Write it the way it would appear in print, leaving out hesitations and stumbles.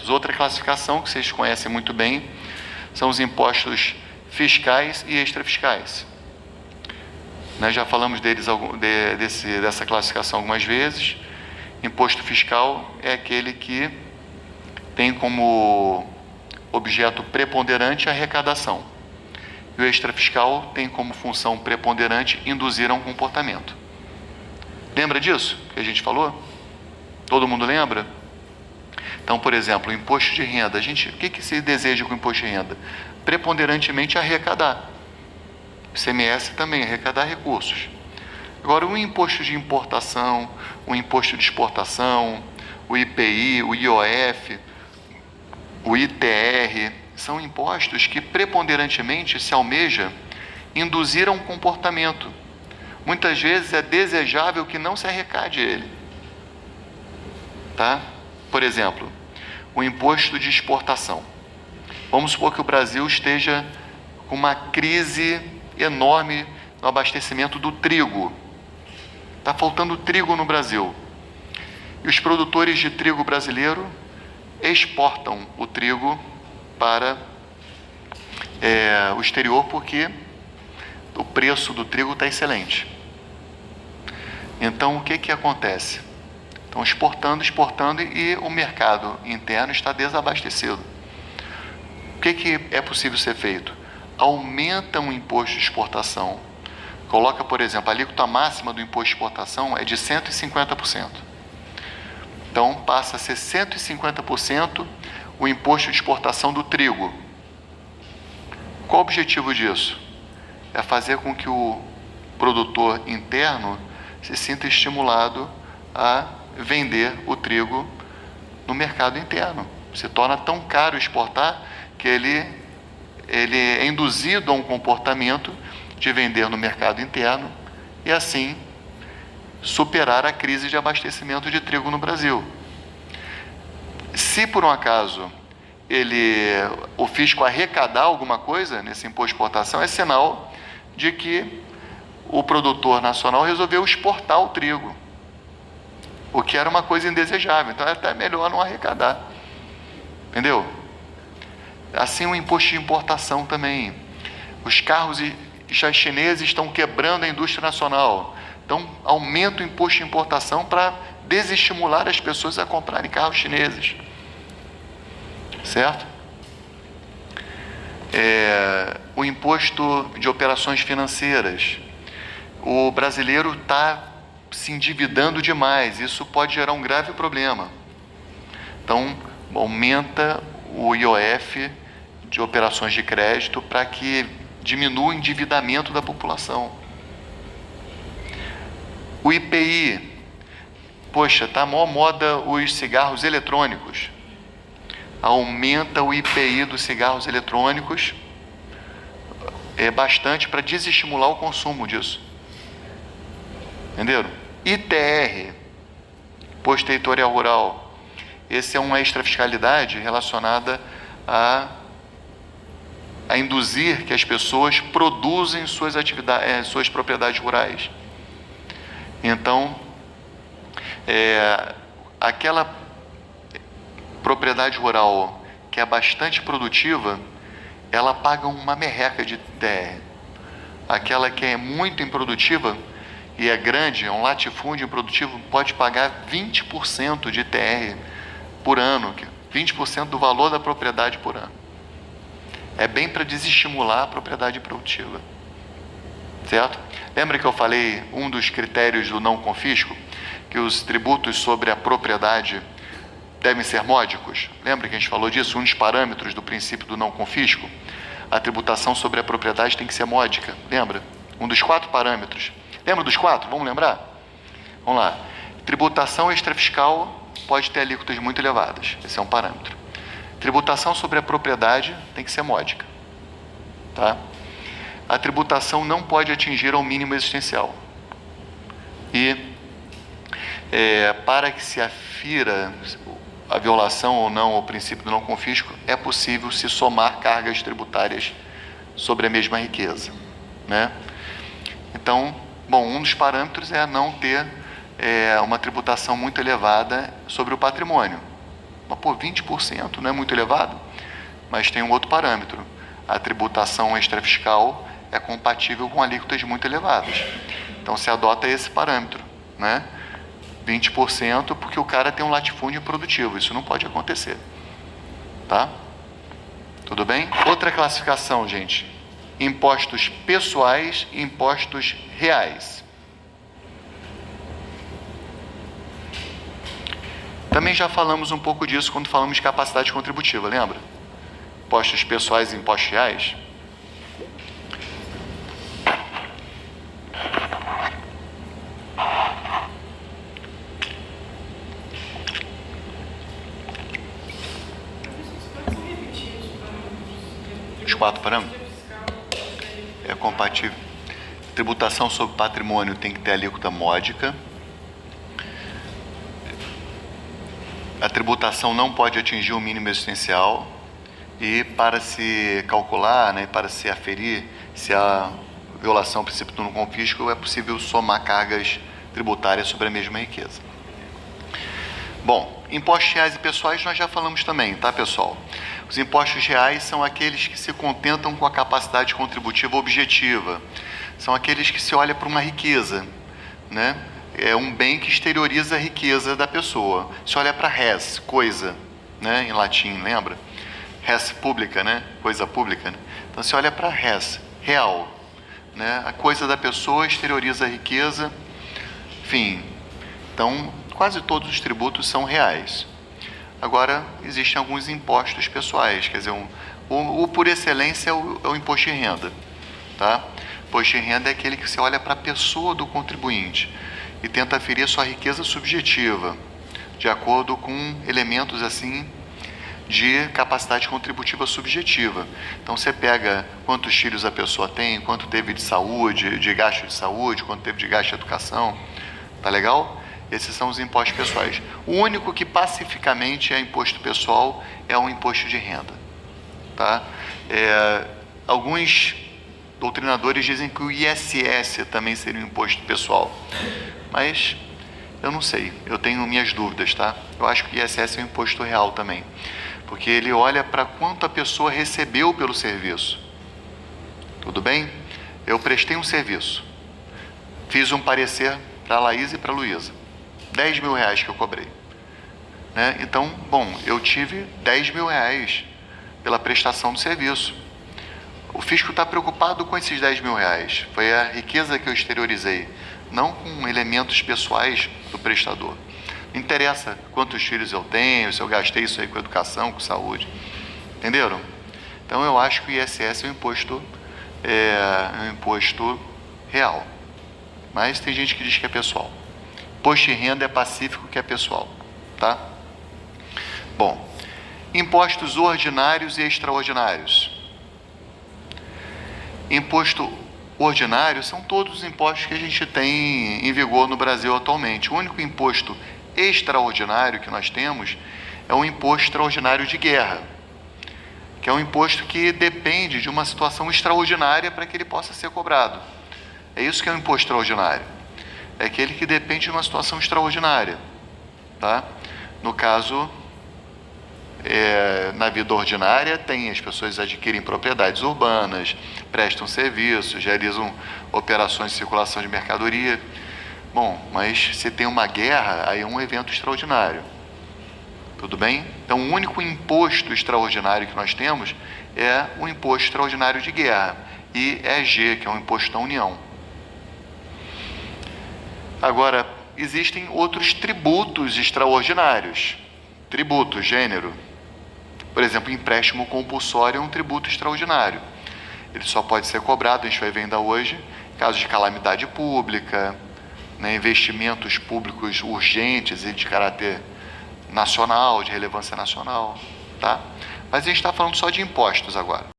rendimentos. Outra classificação que vocês conhecem muito bem são os impostos fiscais e extrafiscais. Nós já falamos dessa classificação algumas vezes. Imposto fiscal é aquele que tem como objeto preponderante a arrecadação. E o extrafiscal tem como função preponderante induzir a um comportamento. Lembra disso que a gente falou? Todo mundo lembra? Então, por exemplo, o imposto de renda. O que se deseja com o imposto de renda? Preponderantemente arrecadar. O ICMS também, arrecadar recursos. Agora, o imposto de importação, o imposto de exportação, o IPI, o IOF, o ITR, são impostos que preponderantemente se almeja induzir a um comportamento. Muitas vezes é desejável que não se arrecade ele. Tá? Por exemplo, o imposto de exportação. Vamos supor que o Brasil esteja com uma crise enorme no abastecimento do trigo. Está faltando trigo no Brasil. E os produtores de trigo brasileiro exportam o trigo para o exterior porque o preço do trigo está excelente. Então, o que acontece? Estão exportando e o mercado interno está desabastecido. O que é possível ser feito? Aumenta o imposto de exportação. Coloca, por exemplo, a alíquota máxima do imposto de exportação é de 150%. Então, passa a ser 150% o imposto de exportação do trigo. Qual o objetivo disso? É fazer com que o produtor interno se sinta estimulado a vender o trigo no mercado interno. Se torna tão caro exportar que ele é induzido a um comportamento de vender no mercado interno e assim superar a crise de abastecimento de trigo no Brasil. Se por um acaso o fisco arrecadar alguma coisa nesse imposto de exportação, é sinal de que o produtor nacional resolveu exportar o trigo, o que era uma coisa indesejável. Então é até melhor não arrecadar. Entendeu? Assim o imposto de importação também. Os carros chineses estão quebrando a indústria nacional. Então aumenta o imposto de importação para desestimular as pessoas a comprarem carros chineses. Certo? O imposto de operações financeiras. O brasileiro está se endividando demais. Isso pode gerar um grave problema. Então, aumenta o IOF de operações de crédito para que diminua o endividamento da população. O IPI. Poxa, está a maior moda os cigarros eletrônicos. Aumenta o IPI dos cigarros eletrônicos bastante para desestimular o consumo disso. Entenderam? ITR, Imposto Territorial Rural. Esse é uma extrafiscalidade relacionada a induzir que as pessoas produzem suas atividades, suas propriedades rurais. Então, aquela propriedade rural que é bastante produtiva, ela paga uma merreca de ITR. Aquela que é muito improdutiva e é grande, é um latifúndio improdutivo, pode pagar 20% de ITR por ano, 20% do valor da propriedade por ano. É bem para desestimular a propriedade produtiva. Certo? Lembra que eu falei um dos critérios do não confisco? Que os tributos sobre a propriedade devem ser módicos? Lembra que a gente falou disso? Um dos parâmetros do princípio do não confisco? A tributação sobre a propriedade tem que ser módica. Lembra? Um dos 4 parâmetros. Lembra dos 4? Vamos lembrar? Vamos lá. Tributação extrafiscal pode ter alíquotas muito elevadas. Esse é um parâmetro. Tributação sobre a propriedade tem que ser módica. Tá? A tributação não pode atingir ao mínimo existencial. E para que se afira a violação ou não ao princípio do não confisco, é possível se somar cargas tributárias sobre a mesma riqueza. Né? Então, um dos parâmetros é não ter uma tributação muito elevada sobre o patrimônio. Mas, pô, 20% não é muito elevado? Mas tem um outro parâmetro. A tributação extrafiscal é compatível com alíquotas muito elevadas. Então, se adota esse parâmetro, né? 20% porque o cara tem um latifúndio produtivo. Isso não pode acontecer. Tá? Tudo bem? Outra classificação, gente. Impostos pessoais e impostos reais. Também já falamos um pouco disso quando falamos de capacidade contributiva, lembra? Impostos pessoais e impostos reais. Os 4 parâmetros? É compatível. Tributação sobre patrimônio tem que ter alíquota módica. A tributação não pode atingir o mínimo existencial. E para se calcular, né, para se aferir se a violação ao princípio do não confisco, é possível somar cargas tributárias sobre a mesma riqueza. Bom, impostos reais e pessoais nós já falamos também, tá, pessoal? Os impostos reais são aqueles que se contentam com a capacidade contributiva objetiva. São aqueles que se olha para uma riqueza, né? É um bem que exterioriza a riqueza da pessoa. Se olha para res, coisa, né? Em latim, lembra? Res pública, né? Coisa pública, né? Então, se olha para res, real, né? A coisa da pessoa exterioriza a riqueza, enfim. Então, quase todos os tributos são reais. Agora, existem alguns impostos pessoais, quer dizer, o por excelência é o imposto de renda, tá? Imposto de renda é aquele que você olha para a pessoa do contribuinte e tenta aferir a sua riqueza subjetiva, de acordo com elementos assim de capacidade contributiva subjetiva. Então você pega quantos filhos a pessoa tem, quanto teve de saúde, de gasto de saúde, quanto teve de gasto de educação, tá legal? Esses são os impostos pessoais. O único que pacificamente é imposto pessoal é o imposto de renda, tá? Alguns doutrinadores dizem que o ISS também seria um imposto pessoal, mas eu não sei, eu tenho minhas dúvidas, tá? Eu acho que o ISS é um imposto real também, porque ele olha para quanto a pessoa recebeu pelo serviço. Tudo bem? Eu prestei um serviço, fiz um parecer para a Laís e para a Luísa, 10 mil reais que eu cobrei, né? Então, bom, eu tive 10 mil reais pela prestação do serviço. O fisco está preocupado com esses 10 mil reais, foi a riqueza que eu exteriorizei, não com elementos pessoais do prestador. Não interessa quantos filhos eu tenho, se eu gastei isso aí com educação, com saúde. Entenderam? Então eu acho que o ISS é um imposto real. Mas tem gente que diz que é pessoal. Imposto de renda é pacífico, que é pessoal. Tá? Bom, impostos ordinários e extraordinários. Imposto ordinário são todos os impostos que a gente tem em vigor no Brasil atualmente. O único imposto extraordinário que nós temos é o imposto extraordinário de guerra, que é um imposto que depende de uma situação extraordinária para que ele possa ser cobrado. É isso que é um imposto extraordinário. É aquele que depende de uma situação extraordinária, tá? No caso, na vida ordinária, as pessoas adquirem propriedades urbanas, prestam serviços, realizam operações de circulação de mercadoria. Bom, mas se tem uma guerra, aí é um evento extraordinário. Tudo bem? Então, o único imposto extraordinário que nós temos é o imposto extraordinário de guerra, IEG, que é um imposto da União. Agora, existem outros tributos extraordinários. Tributo, gênero. Por exemplo, empréstimo compulsório é um tributo extraordinário. Ele só pode ser cobrado, a gente vai ver ainda hoje, em caso de calamidade pública, né, investimentos públicos urgentes e de caráter nacional, de relevância nacional, tá? Mas a gente está falando só de impostos agora.